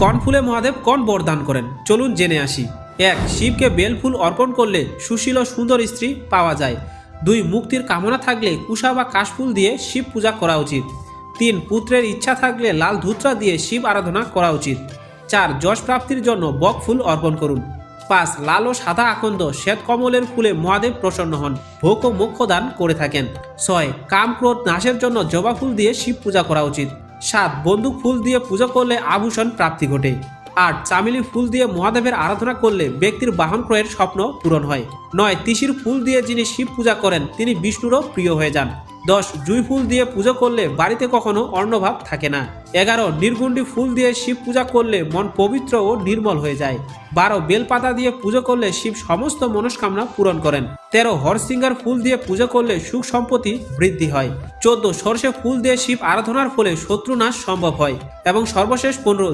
কর্ণফুলে মহাদেব কোন বরদান করেন, চলুন জেনে আসি। 1. শিবকে বেলফুল অর্পণ করলে সুশীল ও সুন্দর স্ত্রী পাওয়া যায়। 2. মুক্তির কামনা থাকলে কুশা বা কাশফুল দিয়ে শিব পূজা করা উচিত। 3. পুত্রের ইচ্ছা থাকলে লাল ধুত্রা দিয়ে শিব আরাধনা করা উচিত। 4. যশ প্রাপ্তির জন্য বক ফুল অর্পণ করুন। 5. লাল ও সাদা আকন্দ শ্বেত কমলের ফুলে মহাদেব প্রসন্ন হন, ভোগ ও মোক্ষ দান করে থাকেন। 6. কাম ক্রোধ নাশের জন্য জবা ফুল দিয়ে শিব পূজা করা উচিত। 7. বন্দুক ফুল দিয়ে পূজা করলে আভূষণ প্রাপ্তি ঘটে। 8. চামেলি ফুল দিয়ে মহাদেবের আরাধনা করলে ব্যক্তির বাহন ক্রয়ের স্বপ্ন পূরণ হয়। 9. তিসির ফুল দিয়ে যিনি শিব পূজা করেন তিনি বিষ্ণুরও প্রিয় হয়ে যান। 10. জুঁই ফুল দিয়ে পুজো করলে বাড়িতে কখনো অন্নভাব থাকে না। 11. নির্গুণ্ডি ফুল দিয়ে শিব পূজা করলে মন পবিত্র ও নির্মল হয়ে যায়। 12. বেলপাতা দিয়ে পুজো করলে শিব সমস্ত মনস্কামনা পূরণ করেন। 13. হরসিঙ্গার ফুল দিয়ে পুজো করলে সুখ সম্পত্তি বৃদ্ধি হয়। 14. সর্ষে ফুল দিয়ে শিব আরাধনার ফলে শত্রু নাশ সম্ভব হয়। এবং সর্বশেষ 15.